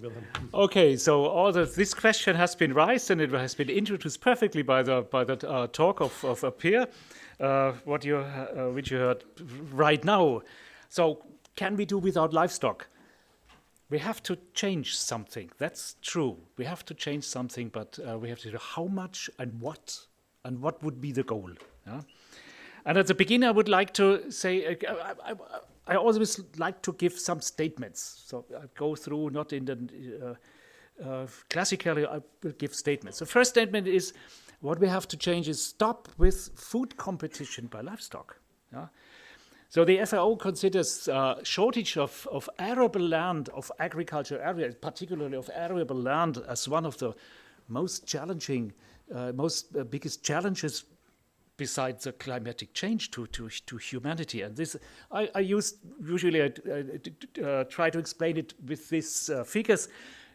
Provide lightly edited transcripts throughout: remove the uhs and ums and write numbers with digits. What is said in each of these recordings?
Wilhelm. Okay, so this question has been raised and it has been introduced perfectly by the talk of a peer, which you heard right now. So, can we do without livestock? We have to change something. That's true. We have to change something, but we have to know how much and what would be the goal. Yeah? And at the beginning, I would like to say, I always like to give some statements. So I go through, not in the classically, I will give statements. The first statement is, what we have to change is stop with food competition by livestock. Yeah? So the FAO considers shortage of arable land, of agricultural areas, particularly of arable land, as one of the most challenging, biggest challenges besides the climatic change to humanity. And this, I usually try to explain it with these figures.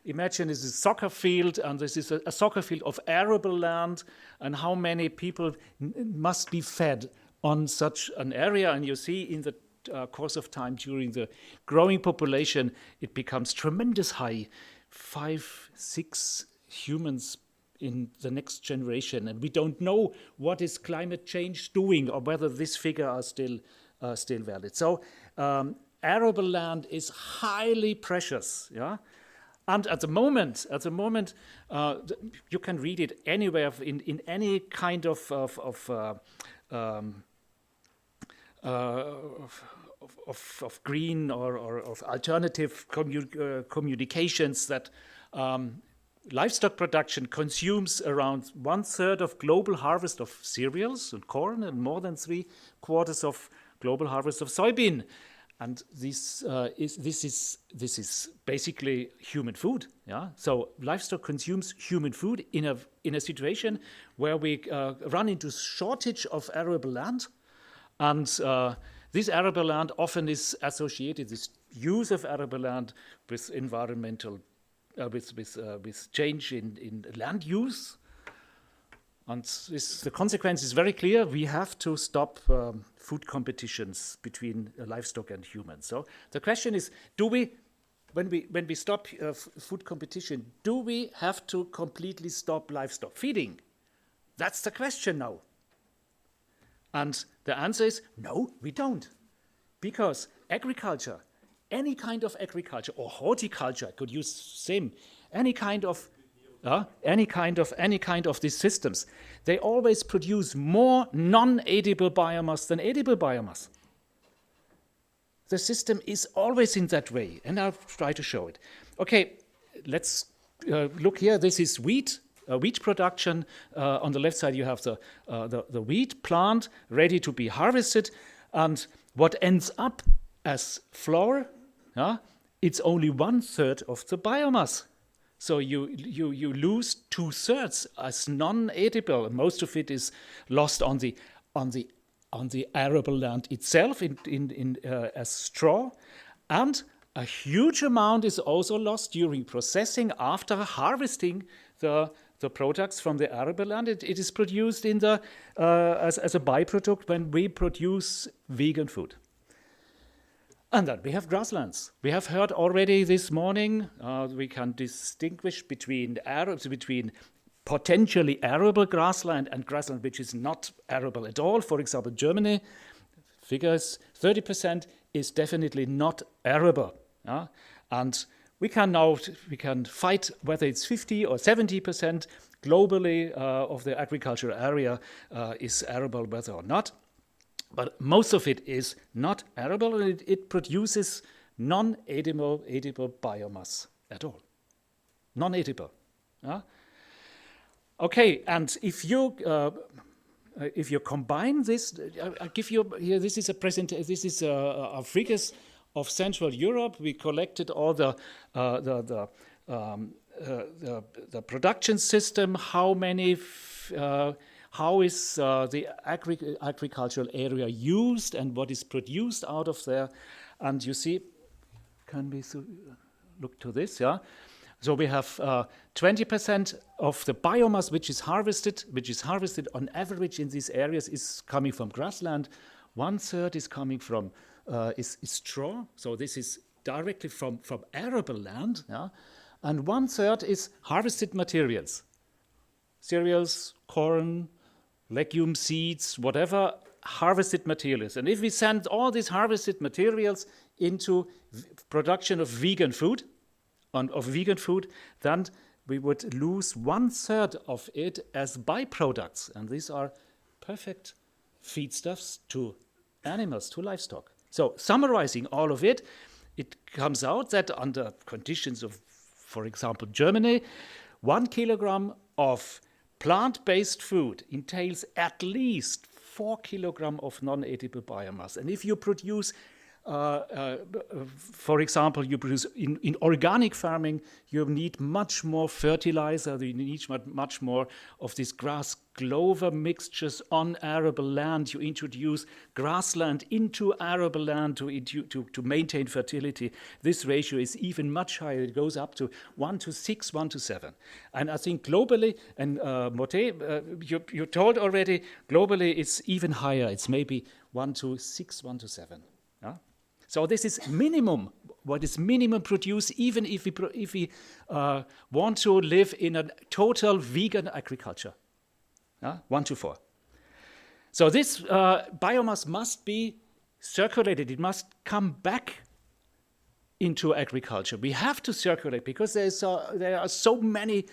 Imagine this is a soccer field, and this is a soccer field of arable land, and how many people must be fed on such an area. And you see in the course of time, during the growing population, it becomes tremendous high, 5, 6 humans in the next generation, and we don't know what is climate change doing or whether this figure are still valid. So arable land is highly precious, yeah. And at the moment, you can read it anywhere in any kind of green or of alternative communications that. Livestock production consumes around 1/3 of global harvest of cereals and corn, and more than 3/4 of global harvest of soybean. And this is basically human food. Yeah. So livestock consumes human food in a situation where we run into shortage of arable land, and this arable land often is associated, this use of arable land, with environmental. With change in land use, and the consequence is very clear. We have to stop food competitions between livestock and humans. So the question is: when we stop food competition, do we have to completely stop livestock feeding? That's the question now. And the answer is no, we don't, because agriculture. Any kind of agriculture or horticulture, I could use same. Any kind of these systems, they always produce more non-edible biomass than edible biomass. The system is always in that way, and I'll try to show it. Okay, let's look here. This is wheat production. On the left side, you have the wheat plant ready to be harvested, and what ends up as flour. It's only 1/3 of the biomass. So you lose 2/3 as non-edible. Most of it is lost on the arable land itself as straw, and a huge amount is also lost during processing after harvesting the products from the arable land. It is produced as a byproduct when we produce vegan food. And then we have grasslands. We have heard already this morning, we can distinguish between potentially arable grassland and grassland which is not arable at all. For example, Germany, figures 30% is definitely not arable. And we can fight whether it's 50 or 70% globally of the agricultural area is arable, whether or not. But most of it is not arable, and it produces non-edible biomass at all. Non-edible. Okay, and if you combine this, I give you here. This is our figures of Central Europe. We collected all the production system. How is the agricultural area used and what is produced out of there? And you see, can we look to this? Yeah. So we have 20% of the biomass which is harvested on average in these areas is coming from grassland. 1/3 is coming from is straw. So this is directly from arable land. Yeah. and 1/3 is harvested materials. Cereals, corn, legume seeds, whatever, harvested materials. And if we send all these harvested materials into production of vegan food, then we would lose 1/3 of it as byproducts. And these are perfect feedstuffs to animals, to livestock. So summarizing all of it, it comes out that under conditions of, for example, Germany, 1 kilogram of plant-based food entails at least 4 kilograms of non-edible biomass. And if you produce, for example, you produce in organic farming, you need much more fertilizer, you need much more of these grass clover mixtures on arable land. You introduce grassland into arable land to maintain fertility. This ratio is even much higher. It goes up to 1:6, 1:7. And I think globally, and Moté, you told already, globally it's even higher. It's maybe 1:6, 1:7. Yeah? So this is minimum. What is minimum produced, even if we want to live in a total vegan agriculture. 1:4. So this biomass must be circulated. It must come back into agriculture. We have to circulate because there are so many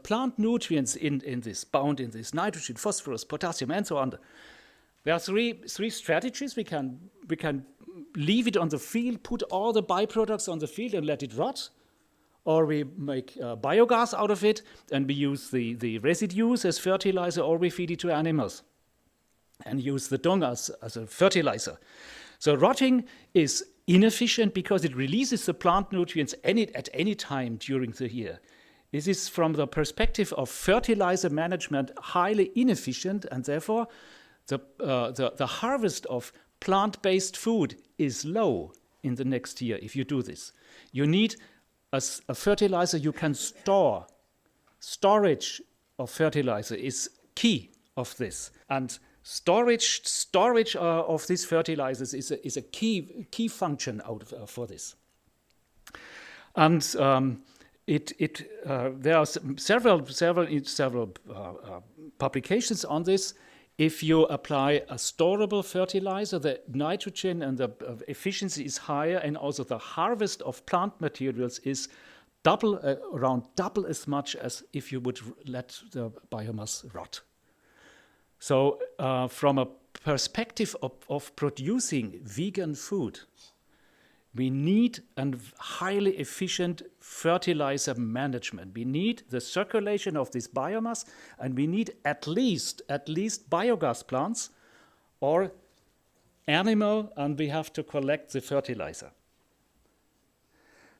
plant nutrients in this, bound in this: nitrogen, phosphorus, potassium, and so on. There are three strategies. We can leave it on the field, put all the byproducts on the field and let it rot. Or we make biogas out of it and we use the residues as fertilizer, or we feed it to animals and use the dung as a fertilizer. So rotting is inefficient because it releases the plant nutrients at any time during the year. This is, from the perspective of fertilizer management, highly inefficient, and therefore the harvest of plant-based food is low in the next year if you do this. You need a fertilizer you can store. Storage of fertilizer is key of this. And storage of these fertilizers is a key function for this. And there are several publications on this. If you apply a storable fertilizer, the nitrogen and the efficiency is higher, and also the harvest of plant materials is around double as much as if you would let the biomass rot. So from a perspective of producing vegan food, we need a highly efficient fertilizer management. We need the circulation of this biomass, and we need at least biogas plants or animal, and we have to collect the fertilizer.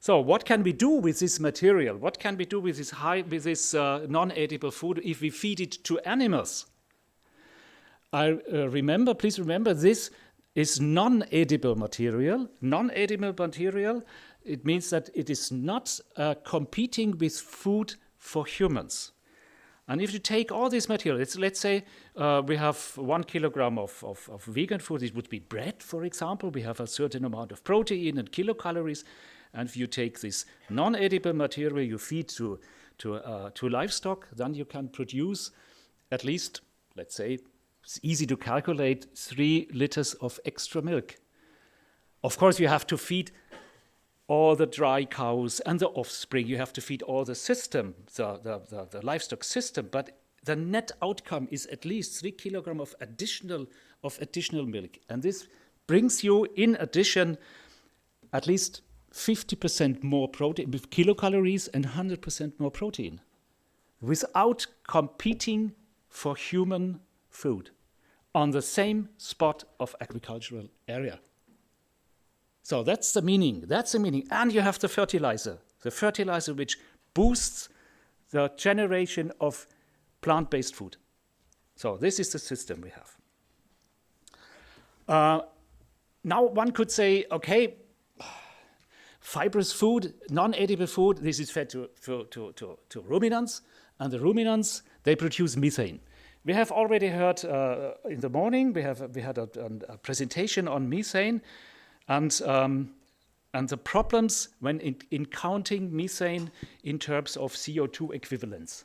So what can we do with this material? What can we do with this non-edible food if we feed it to animals? Please remember, this is non-edible material. Non-edible material, it means that it is not competing with food for humans. And if you take all this material, let's say we have 1 kilogram of vegan food. It would be bread, for example. We have a certain amount of protein and kilocalories. And if you take this non-edible material you feed to livestock, then you can produce at least, let's say, it's easy to calculate, 3 liters of extra milk. Of course, you have to feed all the dry cows and the offspring. You have to feed all the system, the livestock system. But the net outcome is at least 3 kilograms of additional milk. And this brings you, in addition, at least 50% more protein, with kilocalories and 100% more protein, without competing for human food on the same spot of agricultural area. So that's the meaning. And you have the fertilizer which boosts the generation of plant-based food. So this is the system we have. Now one could say, okay, fibrous food, non-edible food, this is fed to ruminants, and the ruminants, they produce methane. We have already heard in the morning, we had a presentation on methane, and and the problems when in counting methane in terms of CO2 equivalents.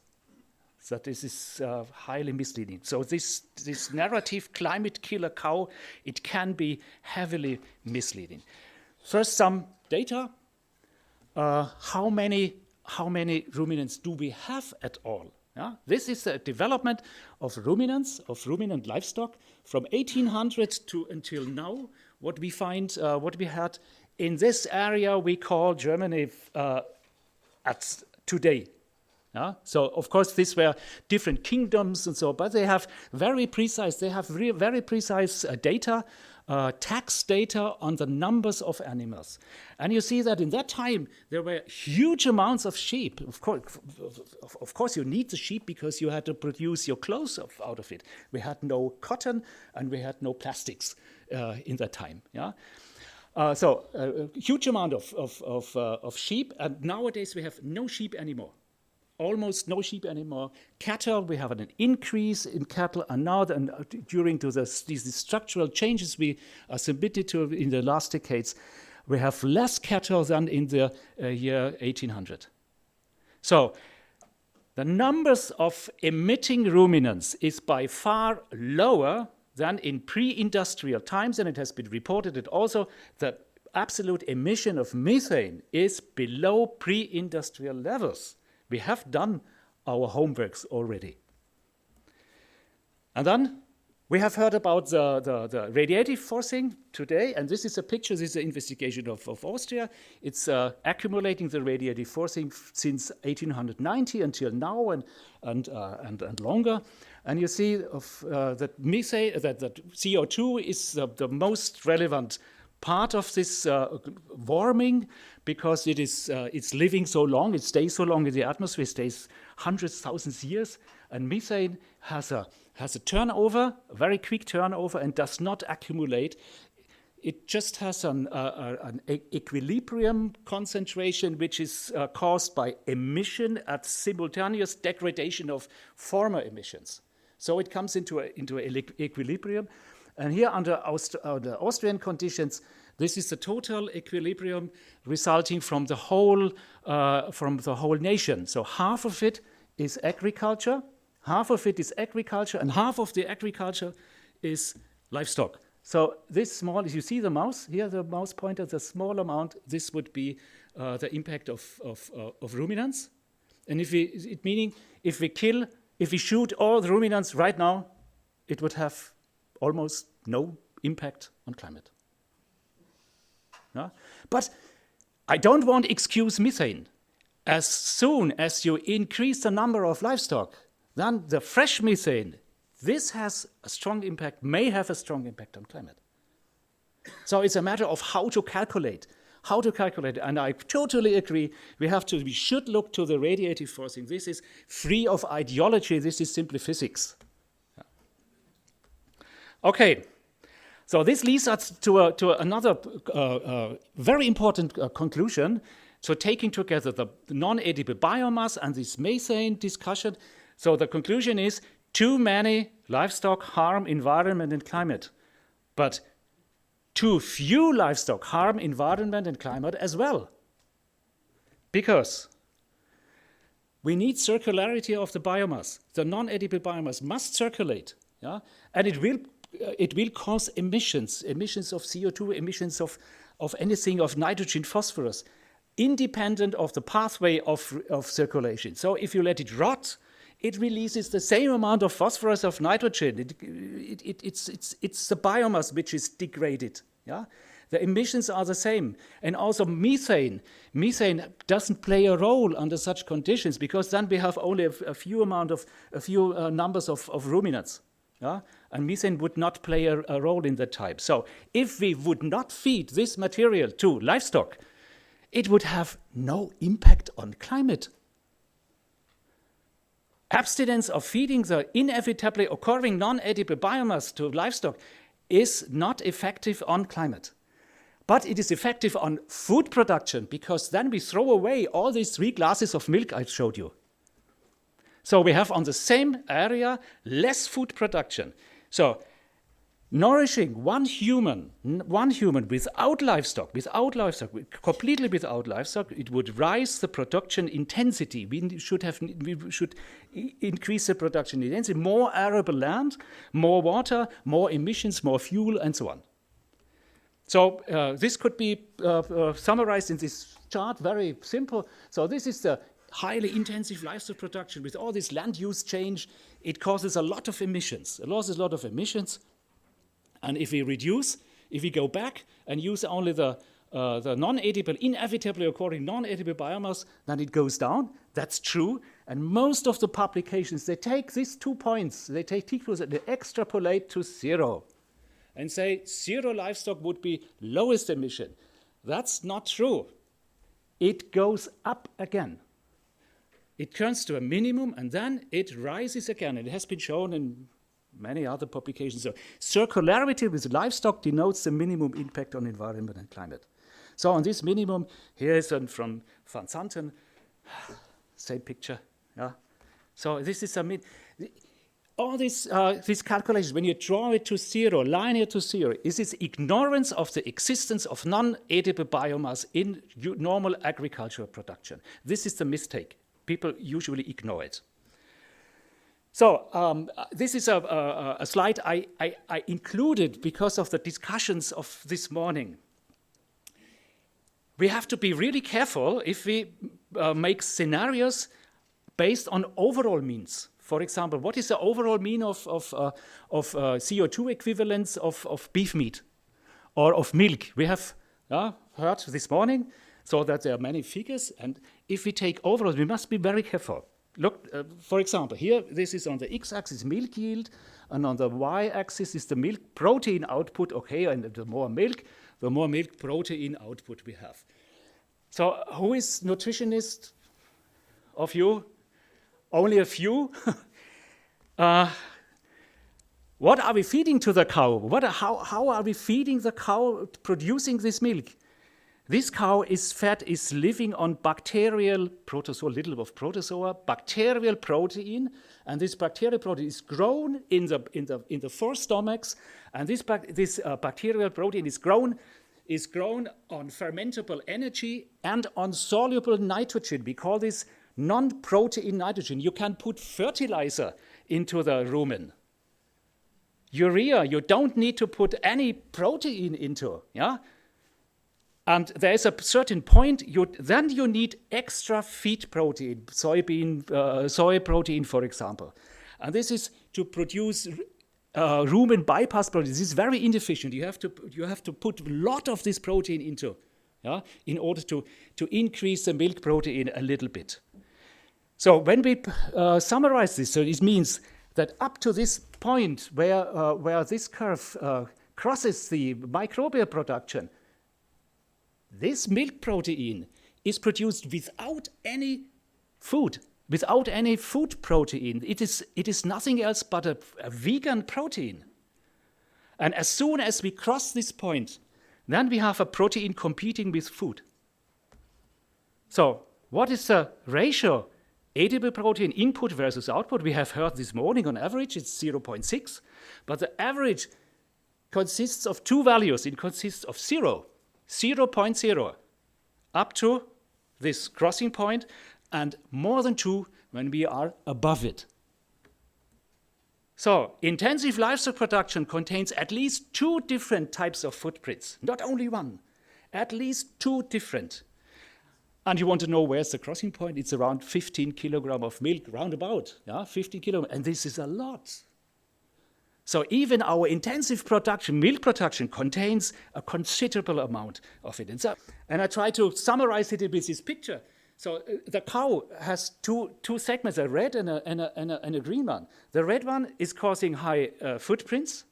So this is highly misleading. So this narrative, climate killer cow, it can be heavily misleading. First, some data. How many ruminants do we have at all? Yeah? This is the development of ruminants, of ruminant livestock from 1800 to until now. What we find, what we had in this area we call Germany at today. Yeah? So of course these were different kingdoms and so, but they have very precise. They have very precise data. Tax data on the numbers of animals. And you see that in that time, there were huge amounts of sheep. Of course, you need the sheep because you had to produce your clothes out of it. We had no cotton and we had no plastics in that time. Yeah? So a huge amount of sheep, and nowadays we have no sheep anymore. Almost no sheep anymore. Cattle, we have an increase in cattle, and now during these structural changes we are submitted to in the last decades, we have less cattle than in the year 1800. So the numbers of emitting ruminants is by far lower than in pre-industrial times, and it has been reported that also the absolute emission of methane is below pre-industrial levels. We have done our homeworks already. And then we have heard about the radiative forcing today, and this is a picture, this is an investigation of Austria. It's accumulating the radiative forcing since 1890 until now and longer. And you see that methane, that CO2 is the most relevant part of this warming, because it's living so long, it stays so long in the atmosphere, it stays hundreds, thousands of years, and methane has a turnover, a very quick turnover, and does not accumulate. It just has an equilibrium concentration, which is caused by emission at simultaneous degradation of former emissions. So it comes into equilibrium. And here under the Austrian conditions, this is the total equilibrium resulting from the whole nation. So half of it is agriculture, and half of the agriculture is livestock. So this small, you see the mouse here, the mouse pointer, the small amount. This would be the impact of ruminants. And if we shoot all the ruminants right now, it would have almost no impact on climate. Yeah? But I don't want to excuse methane. As soon as you increase the number of livestock, then the fresh methane, this has a strong impact, may have a strong impact on climate. So it's a matter of how to calculate. And I totally agree, we should look to the radiative forcing. This is free of ideology, this is simply physics. Okay, so this leads us to another very important conclusion. So taking together the non-edible biomass and this methane discussion, so the conclusion is too many livestock harm environment and climate, but too few livestock harm environment and climate as well. Because we need circularity of the biomass. The non-edible biomass must circulate, yeah? And it will cause emissions of CO2, emissions of anything, of nitrogen, phosphorus, independent of the pathway of circulation. So if you let it rot, it releases the same amount of phosphorus, of nitrogen. It's the biomass which is degraded. Yeah? The emissions are the same. And also methane. Methane doesn't play a role under such conditions, because then we have only a few numbers of ruminants. Yeah? And methane would not play a role in that type. So if we would not feed this material to livestock, it would have no impact on climate. Abstinence of feeding the inevitably occurring non-edible biomass to livestock is not effective on climate. But it is effective on food production, because then we throw away all these 3 glasses of milk I showed you. So we have on the same area less food production. So Nourishing one human without livestock, completely without livestock, it would rise the production intensity. We should increase the production intensity, more arable land, more water, more emissions, more fuel, and so on. So this could be summarized in this chart, very simple. So this is the highly intensive livestock production with all this land use change. It causes a lot of emissions. And if we go back and use only the non-edible, inevitably occurring non-edible biomass, then it goes down. That's true. And most of the publications, they take these 2 points, they take T-cruise and they extrapolate to 0 and say 0 livestock would be lowest emission. That's not true. It goes up again. It turns to a minimum and then it rises again. And it has been shown in many other publications. So circularity with livestock denotes the minimum impact on environment and climate. So on this minimum, here is one from Van Santen, same picture. Yeah. So this is all these calculations, when you draw it to 0, linear to 0, is this ignorance of the existence of non-edible biomass in normal agricultural production. This is the mistake. People usually ignore it. So this is a slide I included because of the discussions of this morning. We have to be really careful if we make scenarios based on overall means. For example, what is the overall mean of CO2 equivalents of beef meat or of milk? We have heard this morning, so that there are many figures. And if we take overall, we must be very careful. Look, for example, here, this is on the x-axis milk yield, and on the y-axis is the milk protein output. Okay, and the more milk protein output we have. So who is nutritionist of you? Only a few? What are we feeding to the cow? How are we feeding the cow producing this milk? This cow is living on bacterial protozoa, little of protozoa, bacterial protein, and this bacterial protein is grown in the four stomachs, and this bacterial protein is grown on fermentable energy and on soluble nitrogen. We call this non-protein nitrogen. You can put fertilizer into the rumen. Urea, you don't need to put any protein into, yeah? And there is a certain point, then you need extra feed protein, soy protein, for example. And this is to produce rumen bypass protein. This is very inefficient. You have to put a lot of this protein into, yeah, in order to increase the milk protein a little bit. So when we summarize this, so it means that up to this point where this curve crosses the microbial production, this milk protein is produced without any food protein. It is nothing else but a vegan protein. And as soon as we cross this point, then we have a protein competing with food. So what is the ratio? Edible protein input versus output. We have heard this morning on average it's 0.6, but the average consists of two values. It consists of 0.0, up to this crossing point, and more than 2 when we are above it. So intensive livestock production contains at least 2 different types of footprints, not only one, at least 2 different. And you want to know where's the crossing point? It's around 15 kilogram of milk, roundabout, yeah, 15 kilogram, and this is a lot. So even our intensive production, milk production, contains a considerable amount of it. And I try to summarize it with this picture. So the cow has two segments, a red and a green one. The red one is causing high footprints.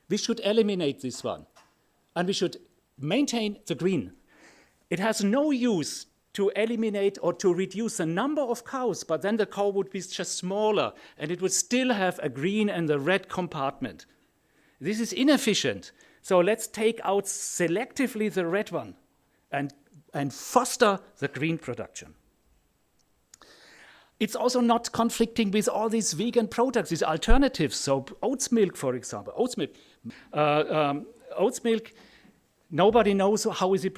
We should eliminate this one, and we should maintain the green. It has no use to eliminate or to reduce the number of cows, but then the cow would be just smaller and it would still have a green and a red compartment. This is inefficient. So let's take out selectively the red one and foster the green production. It's also not conflicting with all these vegan products, these alternatives. So oats milk, for example, oats milk, nobody knows how is it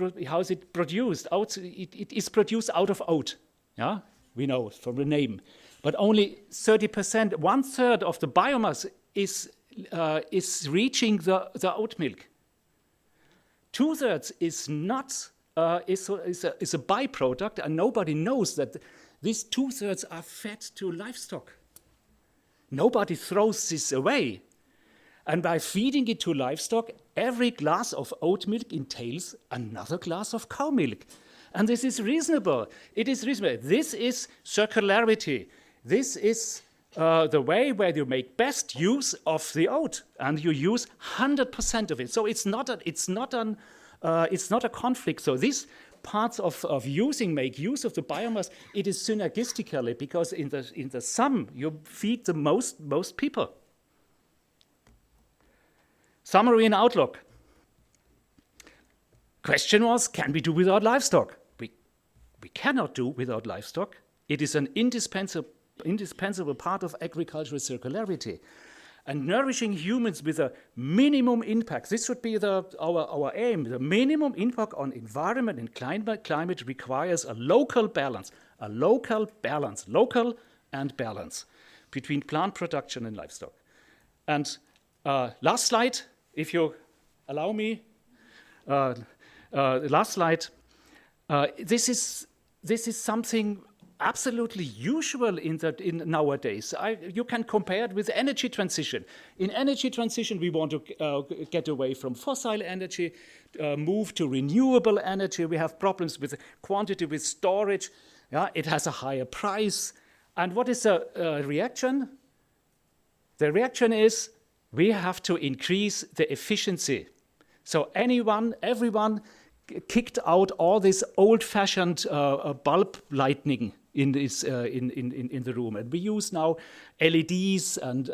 produced. It is produced out of oat. Yeah, we know from the name, but only 30%, 1/3 of the biomass is reaching the oat milk. 2/3 is not is a byproduct, and nobody knows that these 2/3 are fed to livestock. Nobody throws this away. And by feeding it to livestock, every glass of oat milk entails another glass of cow milk. And this is reasonable. It is reasonable. This is circularity. This is the way where you make best use of the oat, and you use 100% of it. So it's not a conflict. So these parts of make use of the biomass, it is synergistically, because in the sum you feed the most people. Summary and outlook. Question was, can we do without livestock? We cannot do without livestock. It is an indispensable part of agricultural circularity. And nourishing humans with a minimum impact, this should be our aim. The minimum impact on environment and climate requires a local and balance between plant production and livestock. And last slide, if you allow me. Last slide. This is something absolutely usual in nowadays. You can compare it with energy transition. In energy transition, we want to get away from fossil energy, move to renewable energy. We have problems with quantity, with storage. Yeah, it has a higher price. And what is the reaction? The reaction is we have to increase the efficiency. So everyone kicked out all this old-fashioned bulb lighting in the room, and we use now LEDs and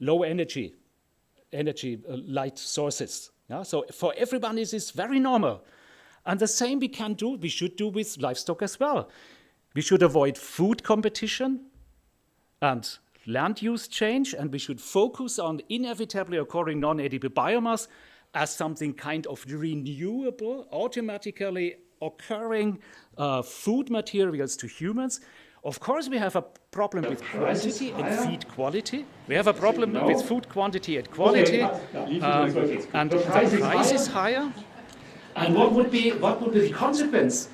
low energy light sources. Yeah? So for everyone, this is very normal, and the same we should do with livestock as well. We should avoid food competition and land use change, and we should focus on inevitably occurring non-edible biomass as something kind of renewable, automatically occurring food materials to humans. Of course, we have a problem with quantity and feed quality. We have a problem with food quantity and quality, and the price is higher. And what would be the consequence?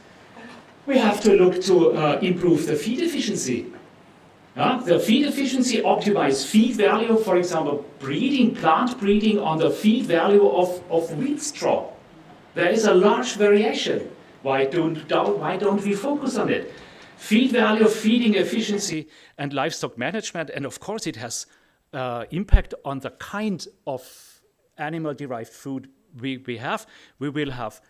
We have to look to improve the feed efficiency. The feed efficiency optimizes feed value, for example, plant breeding on the feed value of wheat straw. There is a large variation. Why don't we focus on it? Feed value, feeding efficiency, and livestock management, and of course it has impact on the kind of animal-derived food we have. We will have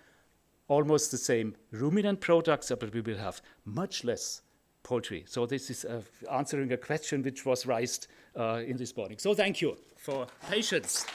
almost the same ruminant products, but we will have much less poultry. So this is answering a question which was raised in this morning. So thank you for patience.